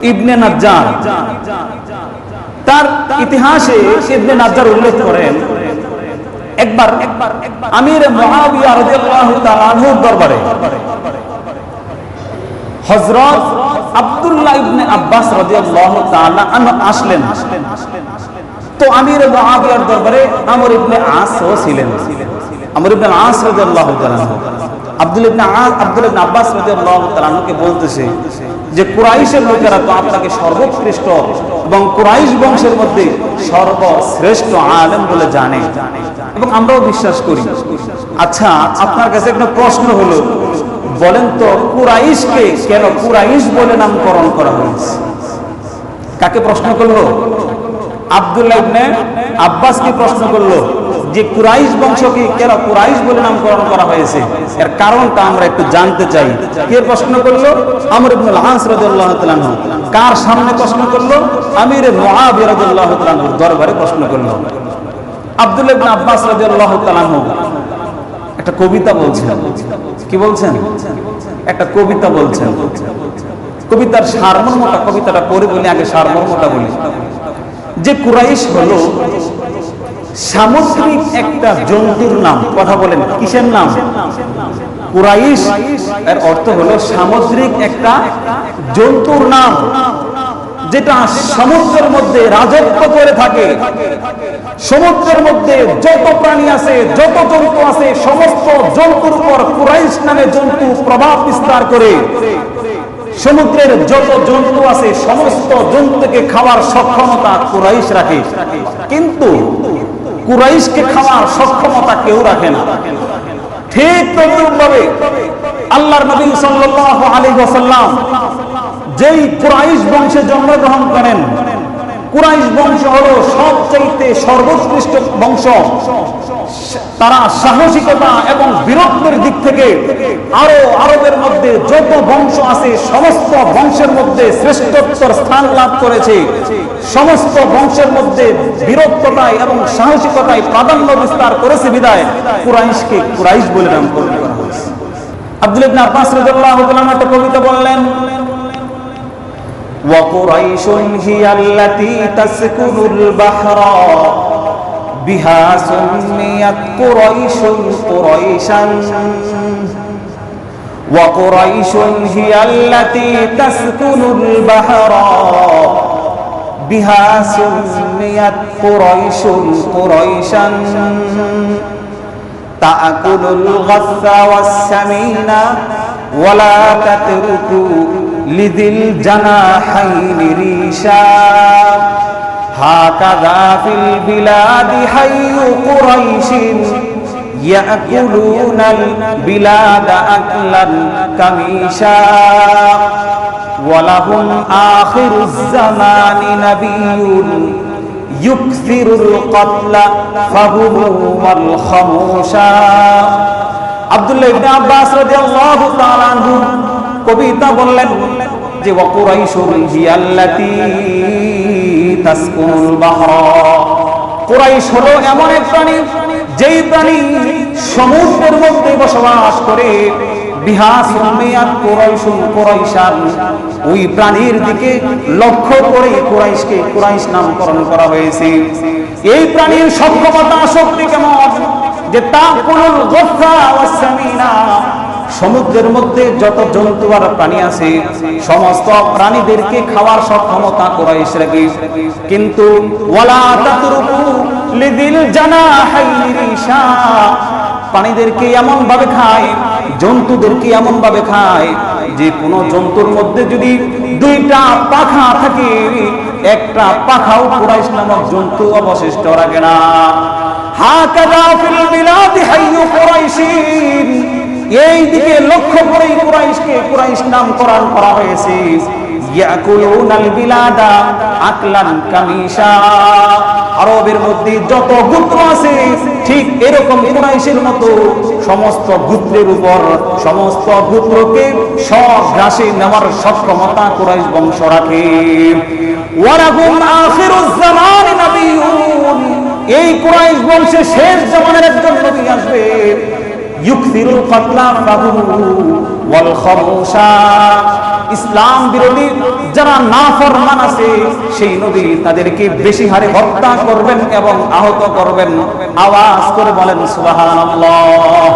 ইবনে নাজ্জার তার ইতিহাসে ইবনে নাজ্জার উল্লেখ করেন একবার আমির মুআবিয়া রাদিয়াল্লাহু তাআলা আনহুর দরবারে হযরত আব্দুল্লাহ ইবনে আব্বাস রাদিয়াল্লাহু তাআলা আনহু আসলেন। তো আমির মুআবিয়ার দরবারে আমর ইবনে আসও ছিলেন। আমর ইবনে আস রাদিয়াল্লাহু তাআলা আব্দুল্লাহ ইবনে আব্বাস রাদিয়াল্লাহু তাআলা আনহুকে বলতেছে যে কুরাইশের লোকেরা তো আপনাকে সর্বোৎকৃষ্ট এবং কুরাইশ বংশের মধ্যে সর্বশ্রেষ্ঠ আলেম বলে জানে এবং আমরাও বিশ্বাস করি। আচ্ছা, আপনার কাছে একটা প্রশ্ন হলো, বলেন তো কুরাইশকে কেন কুরাইশ বলে নামকরণ করা হয়েছে? কাকে প্রশ্ন করলো? আব্দুল্লাহ ইবনে আব্বাসকে প্রশ্ন করলো যে কুরাইশ বংশকে কেন কুরাইশ বলে নামকরণ করা হয়েছে, এর কারণটা আমরা একটু জানতে চাই। কে প্রশ্ন করলো? আমর ইবনুল আস রাদিয়াল্লাহু তাআলা আনহু। কার সামনে প্রশ্ন করলো? আমির মুআবিয়া রাদিয়াল্লাহু তাআলা আনহুর দরবারে প্রশ্ন করলো। আব্দুল্লাহ ইবনে আব্বাস রাদিয়াল্লাহু তাআলা আনহু একটা কবিতা বলছেন। কি বলছেন? একটা কবিতা বলছেন। কবিতার সারমর্মটা, কবিতাটা পড়ে বলি, আগে সারমর্মটা বলি। যে কুরাইশ হলো সামুদ্রিক একটা জন্তুর নাম। কথা বলেন, কিসের নাম? কুরাইশ এর অর্থ হলো সামুদ্রিক একটা জন্তুর নাম, যেটা সমুদ্রের মধ্যে রাজত্ব করে থাকে। সমুদ্রের মধ্যে যত প্রাণী আছে, যত জন্তু আছে, সমস্ত জন্তুর উপর কুরাইশ নামে জন্তু প্রভাব বিস্তার করে। সমুদ্রের যত জন্তু আছে সমস্ত জন্তুকে খাওয়ার সক্ষমতা কুরাইশ রাখে, কিন্তু কুরাইশকে খাওয়ার সক্ষমতা কেউ রাখে না। ঠিক তদ্রূপভাবে আল্লাহর নবী সাল্লাল্লাহু আলাইহি ওয়াসাল্লাম যেই কুরাইশ বংশে জন্মগ্রহণ করেন, কুরাইশ বংশ হলো সবচেয়ে সর্বোৎকৃষ্ট বংশ। তারা সাহসিকতা এবং বীরত্বের দিক থেকে আরো আরবের মধ্যে যত বংশ আছে সমস্ত বংশের মধ্যে শ্রেষ্ঠত্বর স্থান লাভ করেছে। সমস্ত বংশের মধ্যে বীরত্বতায় এবং সাহসিকতায় প্রাধান্য বিস্তার করেছে বিদায় কুরাইশকে কুরাইশ বলে নামকরণ করা হয়েছে। আব্দুল্লাহ ইবনে আব্বাস রাদিয়াল্লাহু তাআলা একটা কবিতা বললেন, وقريش هي التي تسكن البحر بها سميت قريش قريشا وقريش هي التي تسكن البحر بها سميت قريش قريشا تأكل الغث والسمين ولا تترك لذي الجناحين ريشا هكذا في البلاد حي قريش يأكلون البلاد أكلا كميشا ولهم آخر الزمان نبي يكثر القتل فهم والخموشا। আব্দুল্লাহ ইবনে আব্বাস রাদিয়াল্লাহু তাআলা আনহু কবিতা বললেন যে ওয়াকুরাইশুন হিয়াল্লাতী তাসকুনুল বাহরা। কুরাইশ হলো এমন এক প্রাণী যেই প্রাণী সমুদ্রের মধ্যে বসবাস করে। বিহা সুমিয়াত কুরাইশুন কুরাইশান, ওই প্রাণীর দিকে লক্ষ্য করে কুরাইশকে কুরাইশ নামকরণ করা হয়েছে। এই প্রাণীর সক্ষমতা শক্তি কেমন যে তাকুলুল গাফা ওয়াস সামিনা, সমুদ্রের মধ্যে যত জন্তু আর প্রাণী আছে সমস্ত প্রাণীদেরকে খাওয়ার সক্ষমতা কুরাইশ রাখে। কিন্তু ওয়ালা তাতরুকু লিদিল জানাহাইনি রিশা, প্রাণীদেরকে এমন ভাবে খায়, জন্তুদেরকে এমন ভাবে খায় যে কোন জন্তুর মধ্যে যদি দুইটা পাখা থাকে, একটা পাখাও কুরাইশ নামক জন্তু অবশিষ্ট রাখে না। হাকাযা ফিল বিলাদি হাইয়ু কুরাইশিন, এই দিকে লক্ষ্য করে কুরাইশকে কুরাইশ নামকরণ করা হয়েছে। ইয়াকুলুনাল বিলাদা আকলান কামিশা, আরবের মধ্যে যত গোত্র আছে ঠিক এরকম কুরাইশের মতো সমস্ত গোত্রের উপর সমস্ত গোত্রকে সব ঘাসে নেওয়ার সক্ষমতা কুরাইশ বংশ রাখে। ওয়ালাহুম আখিরুজ জামান নবিয়ুন, এই কুরাইশ বংশে শেষ জামানের একজন নবী আসবে। ইউকসিরুল কাতলা ফাহু ওয়াল খামুশা, ইসলাম বিরোধী যারা নাফরমান আছে সেই নবী তাদেরকে বেশি হারে হত্যা করবেন এবং আহত করবেন। আওয়াজ করে বলেন সুবহানাল্লাহ।